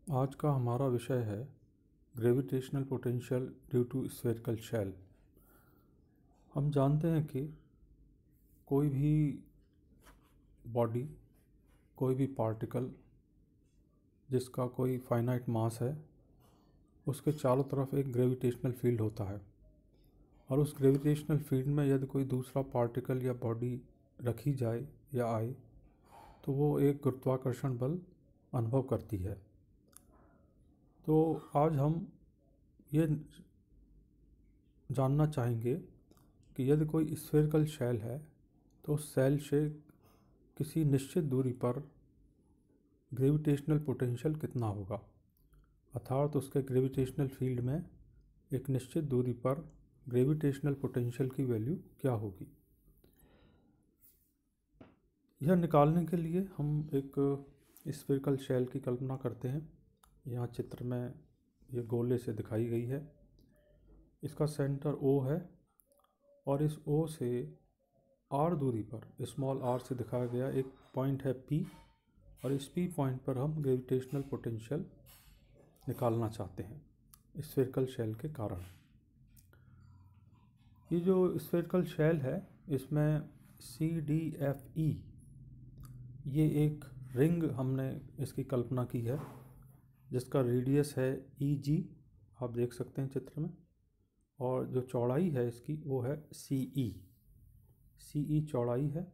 आज का हमारा विषय है gravitational potential due to spherical shell. हम जानते हैं कि कोई भी बॉडी, कोई भी पार्टिकल जिसका कोई फाइनाइट मास है, उसके चारों तरफ एक ग्रेविटेशनल फील्ड होता है और उस ग्रेविटेशनल फील्ड में यदि कोई दूसरा पार्टिकल या बॉडी रखी जाए या आए तो वो एक गुरुत्वाकर्षण बल अनुभव करती है। तो आज हम ये जानना चाहेंगे कि यदि कोई स्फेरिकल शेल है तो उस शेल से किसी निश्चित दूरी पर ग्रेविटेशनल पोटेंशियल कितना होगा, अर्थात उसके ग्रेविटेशनल फील्ड में एक निश्चित दूरी पर ग्रेविटेशनल पोटेंशियल की वैल्यू क्या होगी। यह निकालने के लिए हम एक स्फेरिकल शेल की कल्पना करते हैं। यहाँ चित्र में ये गोले से दिखाई गई है। इसका सेंटर O है और इस O से R दूरी पर, स्मॉल r से दिखाया गया एक पॉइंट है P, और इस P पॉइंट पर हम ग्रेविटेशनल पोटेंशियल निकालना चाहते हैं स्फेरिकल शेल के कारण। ये जो स्फेरिकल शेल है इसमें CDFE ये एक रिंग हमने इसकी कल्पना की है जिसका रेडियस है EG, आप देख सकते हैं चित्र में, और जो चौड़ाई है इसकी वो है CE चौड़ाई है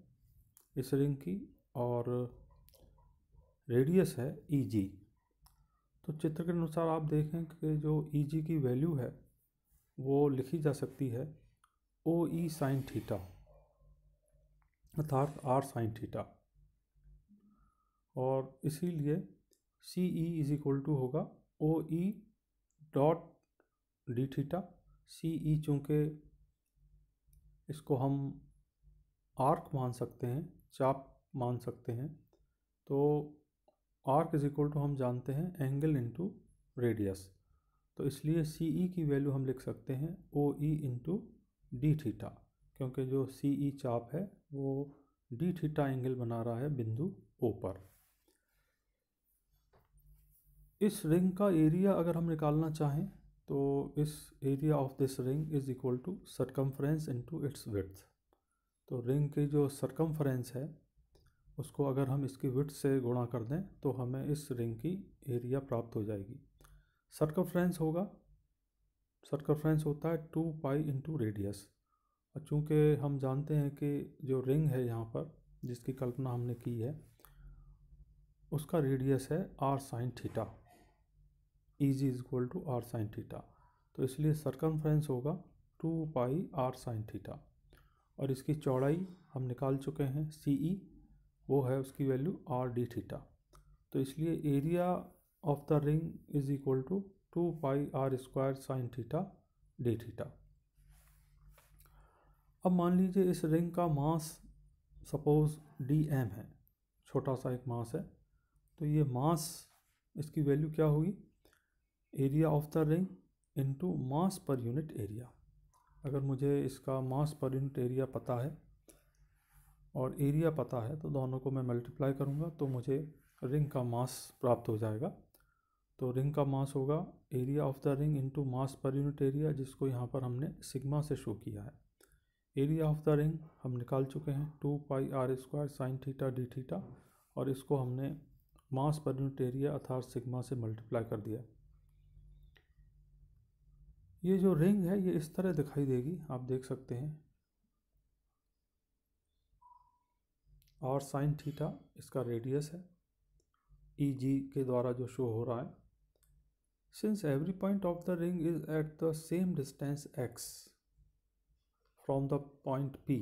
इस रिंग की और रेडियस है EG। तो चित्र के अनुसार आप देखें कि जो EG की वैल्यू है वो लिखी जा सकती है OE साइन थीटा, अर्थात R साइन थीटा, और इसीलिए CE इज इक्वल टू होगा OE dot D theta. CE चूँकि इसको हम आर्क मान सकते हैं, चाप मान सकते हैं, तो आर्क इज इक्वल टू हम जानते हैं एंगल इंटू रेडियस, तो इसलिए CE की वैल्यू हम लिख सकते हैं OE इंटू डी थीटा, क्योंकि जो CE चाप है वो डी थीटा एंगल बना रहा है बिंदु O पर। इस रिंग का एरिया अगर हम निकालना चाहें तो इस area of this ring is equal to circumference into its width. तो रिंग की जो सर्कम्फ्रेंस है उसको अगर हम इसकी विड्थ से गुणा कर दें तो हमें इस रिंग की एरिया प्राप्त हो जाएगी। सर्कम्फ्रेंस होता है 2 पाई इंटू रेडियस, और चूँकि हम जानते हैं कि जो रिंग है यहाँ पर जिसकी कल्पना हमने की है उसका रेडियस है R sine theta, EG is equal to R sine theta, तो इसलिए सर्कम्फ्रेंस होगा 2 पाई R साइन थीटा, और इसकी चौड़ाई हम निकाल चुके हैं CE, वो है उसकी वैल्यू R डी थीटा, तो इसलिए area of the ring is equal to 2 pi R square sine theta D theta. अब मान लीजिए इस रिंग का मास सपोज dm है, छोटा सा एक मास है, तो ये मास, इसकी वैल्यू क्या होगी, area of the ring into mass per unit area. अगर मुझे इसका मास पर यूनिट एरिया पता है और एरिया पता है तो दोनों को मैं मल्टीप्लाई करूँगा तो मुझे रिंग का मास प्राप्त हो जाएगा। तो रिंग का मास होगा area of the ring into mass per unit area, जिसको यहाँ पर हमने सिग्मा से शो किया है। एरिया ऑफ द रिंग हम निकाल चुके हैं 2 pi R square sine theta D theta, और इसको हमने मास पर यूनिट एरिया अर्थात सिग्मा से मल्टीप्लाई कर दिया। ये जो रिंग है ये इस तरह दिखाई देगी, आप देख सकते हैं R साइन थीटा इसका रेडियस है, EG के द्वारा जो शो हो रहा है। Since every point of the ring is at the same distance x from the point P,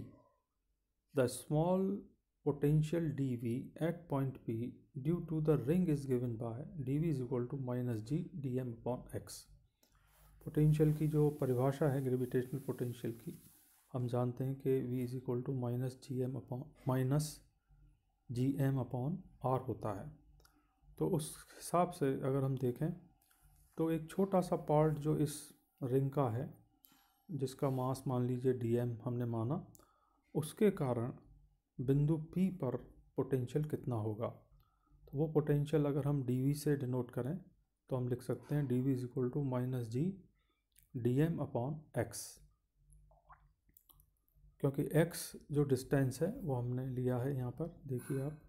the small potential dV at point P due to the ring is given by dV is equal to minus g dm upon x। Potential की जो परिभाषा है gravitational potential की, हम जानते हैं कि V is equal to minus G M upon R होता है। तो उस हिसाब से अगर हम देखें तो एक छोटा सा पार्ट जो इस रिंग का है जिसका मास मान लीजिए dm हमने माना, उसके कारण बिंदु P पर पोटेंशियल कितना होगा। तो वो पोटेंशियल अगर हम dV से डिनोट करें तो हम लिख सकते हैं d V is equal to minus G d M upon X, क्योंकि x जो डिस्टेंस है वो हमने लिया है यहाँ पर। देखिए आप,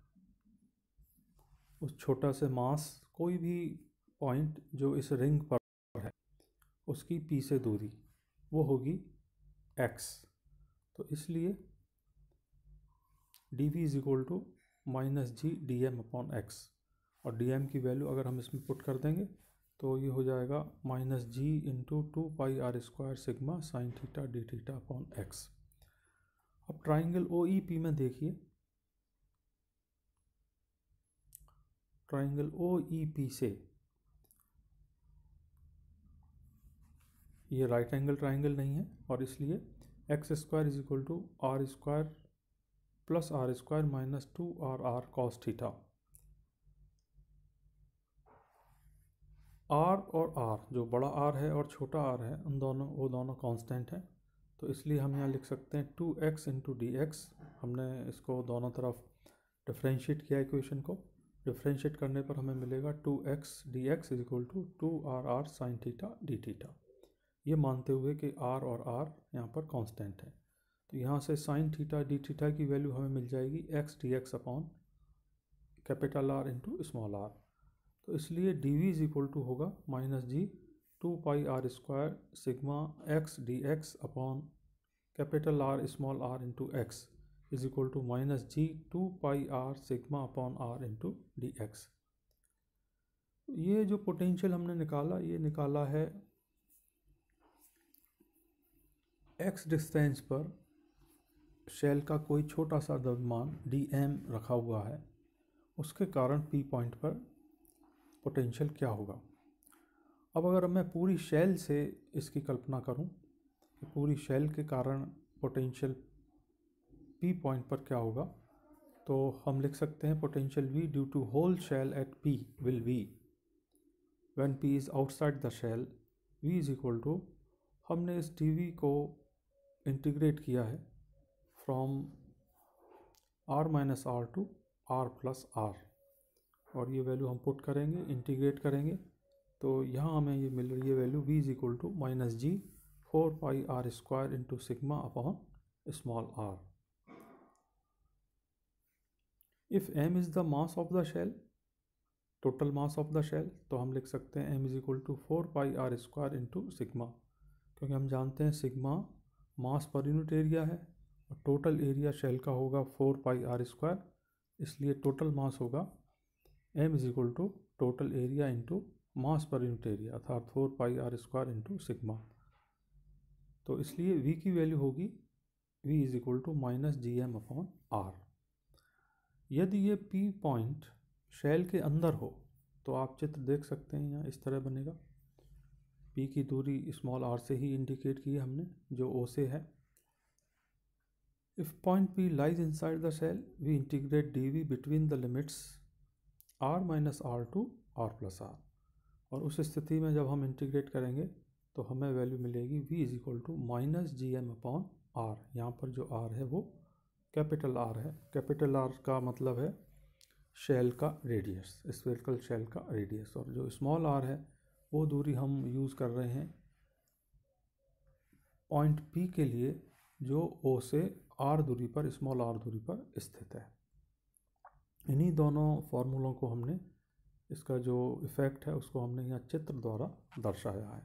उस छोटा से मास कोई भी पॉइंट जो इस रिंग पर है उसकी p से दूरी वो होगी x। तो इसलिए D V is equal to minus G d M upon X, और डी एम की वैल्यू अगर हम इसमें पुट कर देंगे तो ये हो जाएगा माइनस जी into 2 pi r² sigma sign theta D theta upon x. अब ट्राइंगल ओ ई पी में देखिए, ट्राइंगल ओ ई पी से ये राइट एंगल ट्राइंगल नहीं है, और इसलिए x² is equal to r² plus r² minus 2r cos theta. r और r, जो बड़ा r है और छोटा r है, उन दोनों वो दोनों कांस्टेंट हैं, तो इसलिए हम यहाँ लिख सकते हैं 2x इंटू डी एक्स। हमने इसको दोनों तरफ डिफ्रेंशिएट किया, इक्वेशन को डिफ्रेंशिएट करने पर हमें मिलेगा 2x d X is equal to 2r sine theta D theta, ये मानते हुए कि r और r यहाँ पर कांस्टेंट है। तो यहाँ से साइन थीटा डी थीटा की वैल्यू हमें मिल जाएगी x D X upon capital R into small r। तो इसलिए D V is equal to होगा minus G 2 pi r² sigma x D X upon capital R small r into X is equal to minus G 2 pi r sigma upon r into D X. ये जो potential हमने निकाला, ये निकाला है x distance पर shell का कोई छोटा सा द्रव्यमान dm रखा हुआ है, उसके कारण p पॉइंट पर पोटेंशियल क्या होगा। अब अगर मैं पूरी शेल से इसकी कल्पना करूं कि पूरी शेल के कारण पोटेंशियल p पॉइंट पर क्या होगा, तो हम लिख सकते हैं potential v due to whole shell at p will be when p is outside the shell v is equal to, हमने इस dv को इंटीग्रेट किया है from r minus R to r plus r, और ये वैल्यू हम put करेंगे, integrate करेंगे, तो यहाँ हमें ये मिल रही है value v is equal to minus G 4 pi r² into sigma upon small r। If m is the mass of the shell, total mass of the shell, तो हम लिख सकते हैं m is equal to 4 pi r² into sigma, क्योंकि हम जानते हैं sigma मास per unit area है और टोटल एरिया शेल का होगा 4 पाई r², इसलिए टोटल मास होगा m is equal to total area into mass per unit area, अर्थात 4 पाई r² इंटू सिग्मा। तो इसलिए v की वैल्यू होगी v is equal to minus G M upon r। यदि ये p पॉइंट शेल के अंदर हो तो आप चित्र देख सकते हैं, यहाँ इस तरह बनेगा। p की दूरी स्मॉल r से ही इंडिकेट की है हमने, जो o से है। If point p lies inside the shell, we integrate dv between the limits r minus R to r plus r, और उस स्थिति में जब हम इंटीग्रेट करेंगे तो हमें वैल्यू मिलेगी v is equal to minus G M upon r। यहाँ पर जो r है वो कैपिटल R है। कैपिटल R का मतलब है शेल का रेडियस, स्फेरिकल शेल का रेडियस, और जो स्मॉल r है वो दूरी हम यूज़ कर रहे हैं पॉइंट P के लिए, जो O से R दूरी पर, स्मॉल r दूरी पर स्थित है। इन्हीं दोनों फार्मूलों को हमने, इसका जो इफ़ेक्ट है उसको हमने यहाँ चित्र द्वारा दर्शाया है।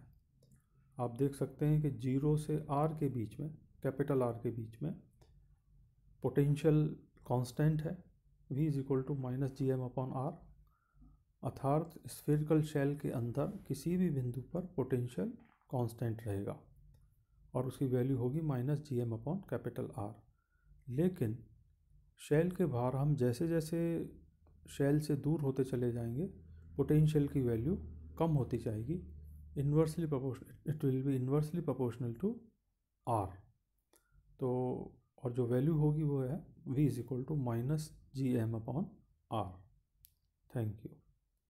आप देख सकते हैं कि 0 से r के बीच में, कैपिटल R के बीच में पोटेंशियल कांस्टेंट है v is equal to minus G M upon r, अर्थात स्फेरिकल शेल के अंदर किसी भी बिंदु पर पोटेंशियल कांस्टेंट रहेगा और उसकी वैल्यू होगी minus G M upon capital R। लेकिन शेल के बाहर हम जैसे जैसे शेल से दूर होते चले जाएंगे, पोटेंशियल की वैल्यू कम होती जाएगी, inversely proportional, it will be inversely proportional to R। तो और जो वैल्यू होगी वो है v is equal to minus G M upon R। Thank you.